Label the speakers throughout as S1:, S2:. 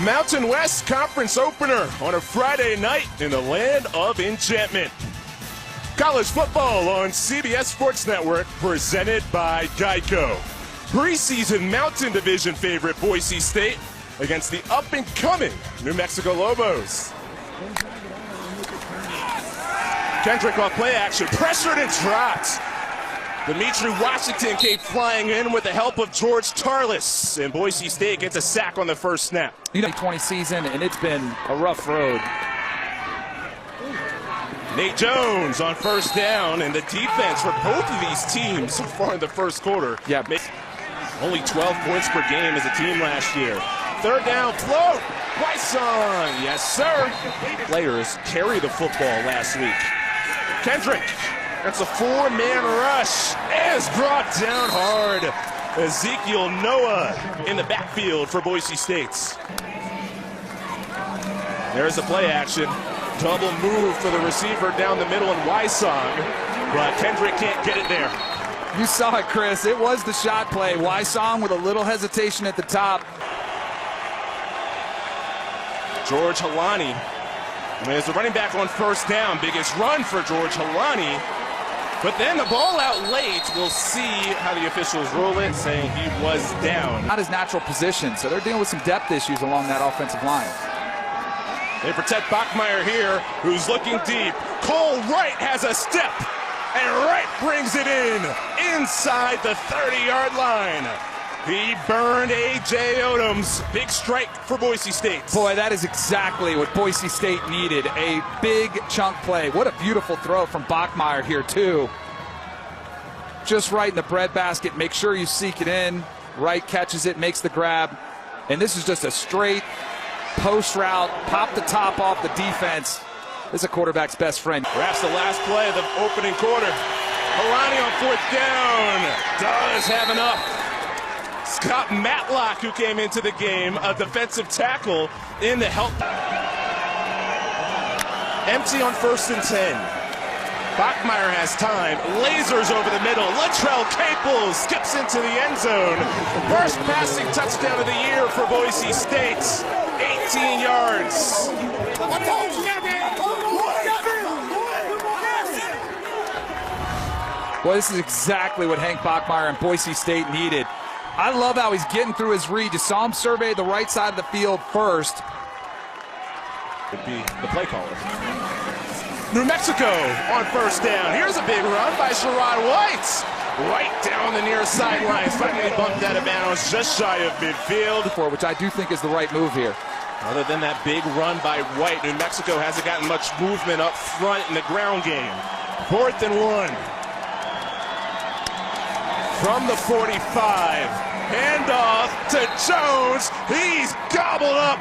S1: Mountain West Conference opener on a Friday night in the land of enchantment. College football on CBS Sports Network presented by Geico. Preseason Mountain Division favorite Boise State against the up-and-coming New Mexico Lobos. Kendrick off play action, pressured and dropped. Dimitri Washington came flying in with the help of George Tarlis, and Boise State gets a sack on the first snap.
S2: 20 season, and it's been a rough road.
S1: Nate Jones on first down, and the defense for both of these teams so far in the first quarter.
S2: Yeah.
S1: Only 12 points per game as a team last year. Third down, float, Wyson, yes sir. Players carry the football last week. Kendrick, that's a four-man rush, is brought down hard. Ezekiel Noah in the backfield for Boise State. There's the play action. Double move for the receiver down the middle and Wysong, but Kendrick can't get it there.
S2: You saw it, Chris. It was the shot play. Wysong with a little hesitation at the top.
S1: George Halani is the running back on first down. Biggest run for George Halani. But then the ball out late. We'll see how the officials rule it, saying he was down.
S2: Not his natural position, so they're dealing with some depth issues along that offensive line.
S1: They protect Bachmeier here, who's looking deep. Cole Wright has a step, and Wright brings it in inside the 30-yard line. He burned A.J. Odom's big strike for Boise State.
S2: Boy, that is exactly what Boise State needed, a big chunk play. What a beautiful throw from Bachmeier here, too. Just right in the breadbasket. Make sure you seek it in. Wright catches it, makes the grab. And this is just a straight post route. Pop the top off the defense. This is a quarterback's best friend.
S1: Perhaps the last play of the opening quarter. Halani on fourth down. Does have enough. Scott Matlock, who came into the game, a defensive tackle in the help. Empty on 1st and 10. Bachmeier has time, lasers over the middle. Latrell Capel skips into the end zone. First passing touchdown of the year for Boise State. 18 yards.
S2: Boy, this is exactly what Hank Bachmeier and Boise State needed. I love how he's getting through his read. You saw him survey the right side of the field first.
S1: Would be the play caller. New Mexico on first down. Here's a big run by Sherrod White. Right down the near sidelines. Finally bumped out of bounds just shy of midfield.
S2: Which I do think is the right move here.
S1: Other than that big run by White, New Mexico hasn't gotten much movement up front in the ground game. 4th and 1. From the 45. Handoff to Jones. He's gobbled up.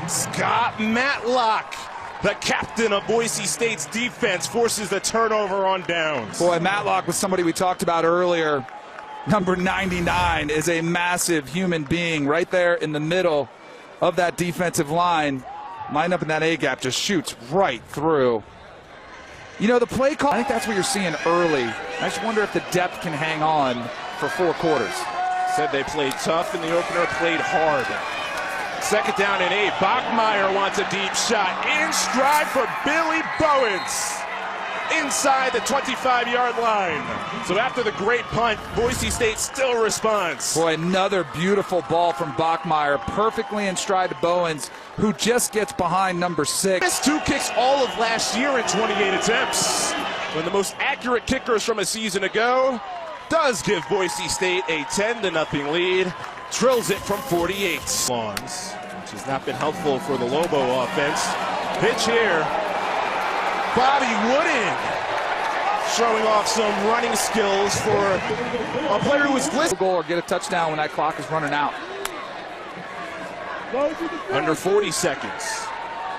S1: Scott Matlock, the captain of Boise State's defense, forces the turnover on downs.
S2: Boy, Matlock was somebody we talked about earlier. Number 99 is a massive human being right there in the middle of that defensive line. Lined up in that A-gap, just shoots right through. You know, the play call, I think that's what you're seeing early. I just wonder if the depth can hang on for 4 quarters.
S1: Said they played tough in the opener, played hard. 2nd down and 8. Bachmeier wants a deep shot. In stride for Billy Bowens. Inside the 25-yard line. So after the great punt, Boise State still responds.
S2: Boy, another beautiful ball from Bachmeier. Perfectly in stride to Bowens, who just gets behind number 6.
S1: Missed 2 kicks all of last year in 28 attempts. One of the most accurate kickers from a season ago. Does give Boise State a 10-0 lead. Drills it from 48. Longs, which has not been helpful for the Lobo offense. Pitch here. Bobby Wooden showing off some running skills for a player who was listed.
S2: Goal or get a touchdown when that clock is running out.
S1: Under 40 seconds.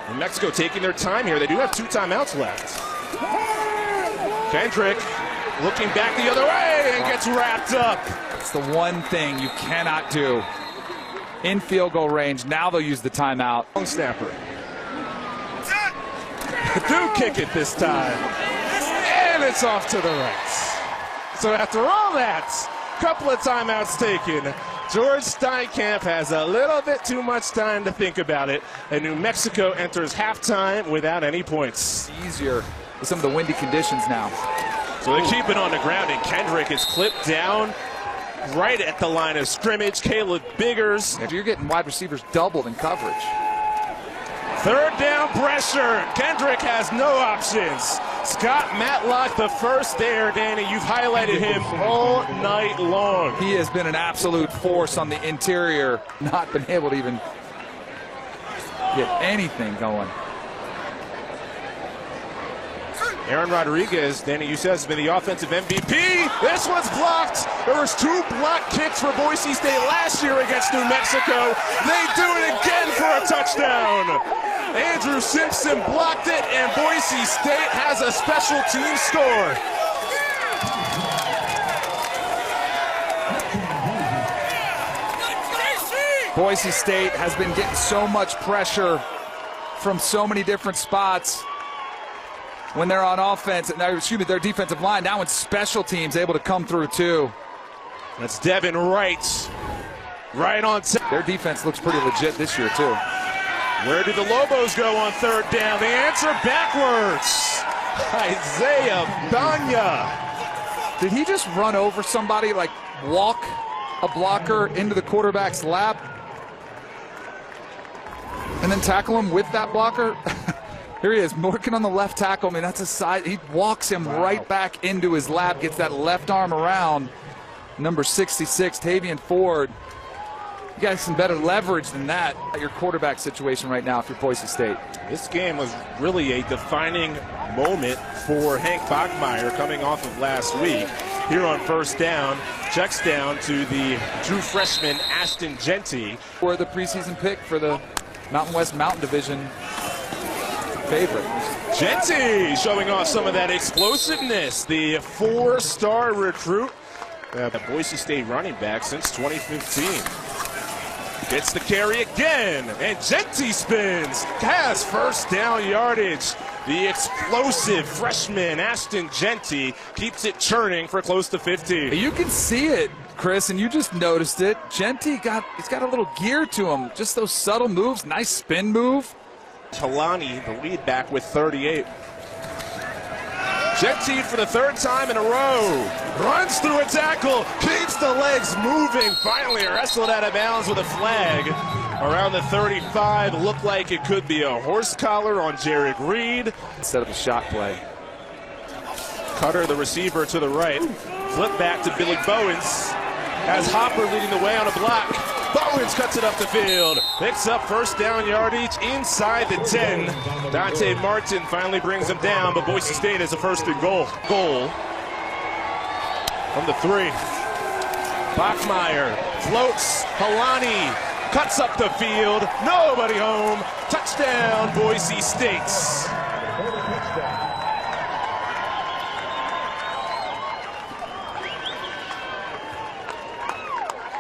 S1: New Mexico taking their time here. They do have 2 timeouts left. Kendrick looking back the other way and gets wrapped up.
S2: It's the one thing you cannot do in field goal range. Now they'll use the timeout.
S1: Long snapper. Do kick it this time. And it's off to the right. So after all that, couple of timeouts taken, George Steinkamp has a little bit too much time to think about it, and New Mexico enters halftime without any points.
S2: Easier with some of the windy conditions now.
S1: So they keep it on the ground, and Kendrick is clipped down right at the line of scrimmage. Caleb Biggers.
S2: If you're getting wide receivers doubled in coverage.
S1: Third down pressure. Kendrick has no options. Scott Matlock the first there. Danny, you've highlighted him all night long.
S2: He has been an absolute force on the interior, not been able to even get anything going.
S1: Aaron Rodriguez, Danny, you said, has been the offensive MVP. This one's blocked. There was 2 block kicks for Boise State last year against New Mexico. They do it again for a touchdown. Andrew Simpson blocked it, and Boise State has a special team score.
S2: Boise State has been getting so much pressure from so many different spots when they're on offense, and their defensive line. Now in special teams able to come through too.
S1: That's Devin Wright. Right on.
S2: Their defense looks pretty legit this year too.
S1: Where do the Lobos go on third down? They answer backwards. Isaiah Bachmeier.
S2: Did he just run over somebody, like walk a blocker into the quarterback's lap and then tackle him with that blocker? Here he is working on the left tackle. I mean, that's a side. He walks him right back into his lap, gets that left arm around number 66, Tavian Ford. You got some better leverage than that at your quarterback situation right now if you're Boise State.
S1: This game was really a defining moment for Hank Bachmeier coming off of last week. Here on first down, checks down to the true freshman Ashton Genty.
S2: For the preseason pick for the Mountain West Mountain Division favorite.
S1: Genty showing off some of that explosiveness. The 4-star recruit, Boise State running back since 2015. Gets the carry again, and Genty spins, has first down yardage. The explosive freshman Ashton Genty keeps it churning for close to 50.
S2: You can see it, Chris, and you just noticed it. Genty he's got a little gear to him. Just those subtle moves, nice spin move.
S1: Talani, the lead back with 38. Genty for the 3rd time in a row. Runs through a tackle, keeps the legs moving. Finally wrestled out of bounds with a flag. Around the 35, looked like it could be a horse collar on Jared Reed.
S2: Instead of a shot play.
S1: Cutter, the receiver, to the right. Flip back to Billy Bowens. Has Hopper leading the way on a block. Bowens cuts it up the field. Picks up first down yardage inside the 10. Dante Martin finally brings him down, but Boise State has a 1st and goal. From the 3. Bachmeier floats. Halani cuts up the field. Nobody home. Touchdown, Boise State.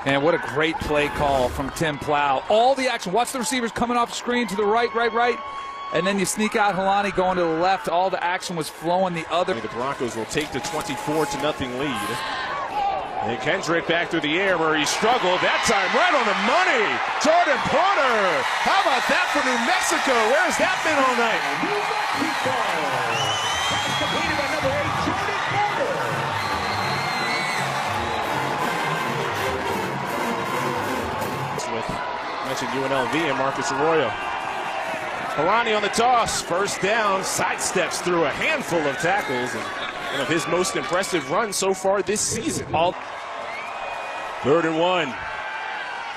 S2: And what a great play call from Tim Plow. All the action. Watch the receivers coming off screen to the right. And then you sneak out Halani going to the left. All the action was flowing the other.
S1: The Broncos will take the 24-0 lead. And Kendrick back through the air where he struggled. That time right on the money. Jordan Porter. How about that for New Mexico? Where's that been all night? Mentioned UNLV and Marcus Arroyo. Halani on the toss, 1st down, sidesteps through a handful of tackles, and one of his most impressive runs so far this season. 3rd and 1.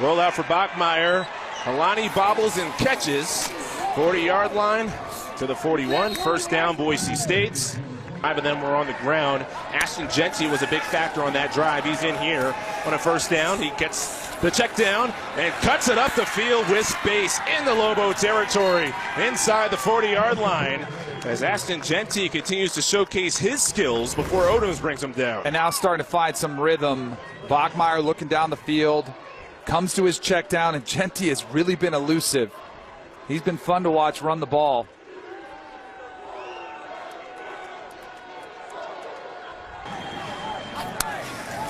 S1: Roll out for Bachmeier. Halani bobbles and catches. 40-yard line to the 41. 1st down, Boise State. 5 of them were on the ground. Ashton Genty was a big factor on that drive. He's in here on a 1st down. He gets the check down and cuts it up the field with space in the Lobo territory inside the 40-yard line as Ashton Genty continues to showcase his skills before Odoms brings him down.
S2: And now starting to find some rhythm. Bachmeier looking down the field, comes to his check down, and Genty has really been elusive. He's been fun to watch run the ball.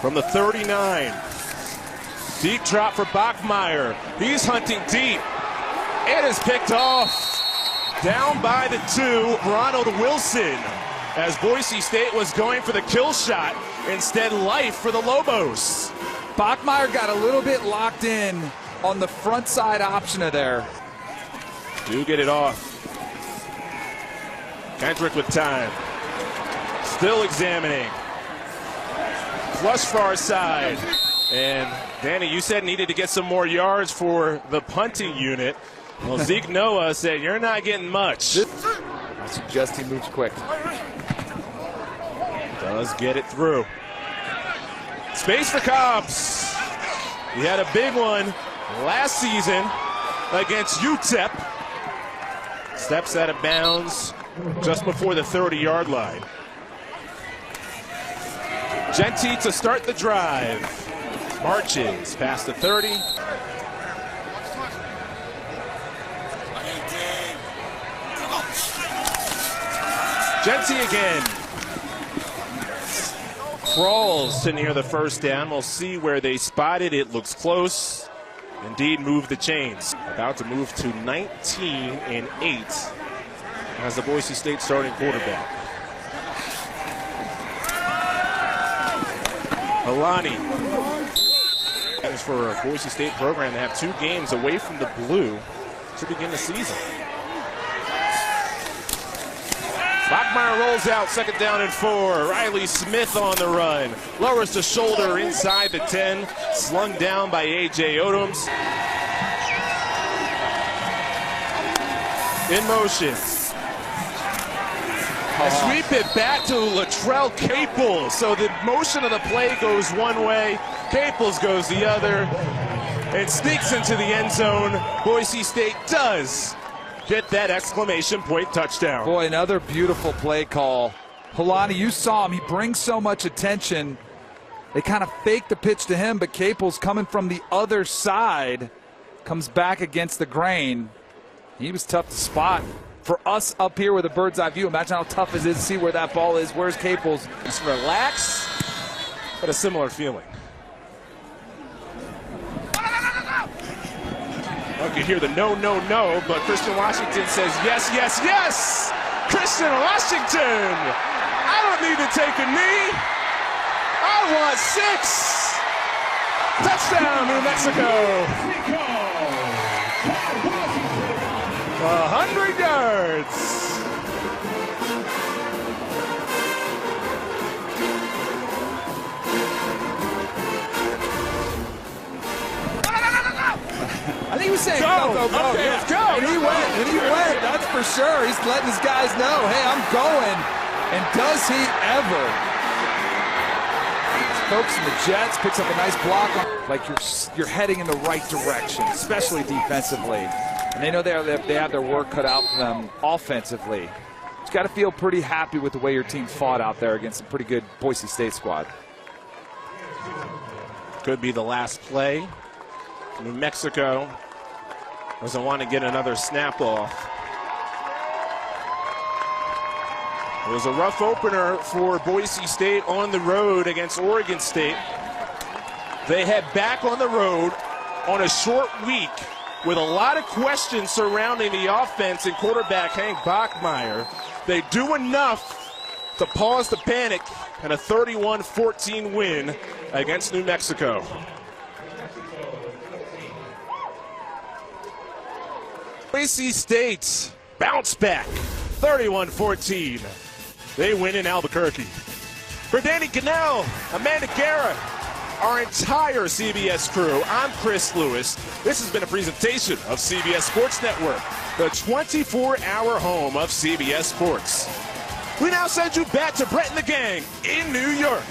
S1: From the 39. Deep drop for Bachmeier. He's hunting deep. It is picked off. Down by the 2, Ronald Wilson. As Boise State was going for the kill shot. Instead, life for the Lobos.
S2: Bachmeier got a little bit locked in on the front side option of there.
S1: Do get it off. Kendrick with time. Still examining. Flush far side. And Danny, you said needed to get some more yards for the punting unit. Well, Zeke Noah said, you're not getting much.
S2: I suggest he moves quick.
S1: Does get it through. Space for Cobbs. He had a big one last season against UTEP. Steps out of bounds just before the 30-yard line. Genty to start the drive. Marches past the 30. Genty again. Crawls to near the first down. We'll see where they spot it. It looks close. Indeed, move the chains. About to move to 19-8 as the Boise State starting quarterback. Alani. For a Boise State program to have 2 games away from the blue to begin the season. Bachmeier rolls out, 2nd down and 4. Riley Smith on the run. Lowers the shoulder inside the 10. Slung down by A.J. Odoms. In motion. Sweep it back to Latrell Caples. So the motion of the play goes one way. Caples goes the other. And sneaks into the end zone. Boise State does get that exclamation point touchdown.
S2: Boy, another beautiful play call. Helani, you saw him. He brings so much attention. They kind of fake the pitch to him, but Caples coming from the other side comes back against the grain. He was tough to spot. For us up here with a bird's eye view, imagine how tough it is to see where that ball is. Where's Caples?
S1: Just relax, but a similar feeling. You can hear the no, no, no, but Christian Washington says yes, yes, yes! Christian Washington! I don't need to take a knee. I want 6! Touchdown, New Mexico! 100 yards!
S2: I think he was saying
S1: go,
S2: go, go,
S1: okay,
S2: yeah.
S1: let's go.
S2: And he went, that's for sure. He's letting his guys know, hey, I'm going. And does he ever? Folks in the Jets picks up a nice block. Like you're heading in the right direction, especially defensively. And they know they have their work cut out for them offensively. You got to feel pretty happy with the way your team fought out there against a pretty good Boise State squad.
S1: Could be the last play. New Mexico doesn't want to get another snap off. It was a rough opener for Boise State on the road against Oregon State. They head back on the road on a short week with a lot of questions surrounding the offense and quarterback Hank Bachmeier. They do enough to pause the panic and a 31-14 win against New Mexico. Boise State bounce back, 31-14. They win in Albuquerque. For Danny Cannell, Amanda Guerra, our entire CBS crew, I'm Chris Lewis. This has been a presentation of CBS Sports Network, the 24-hour home of CBS Sports. We now send you back to Brett and the gang in New York.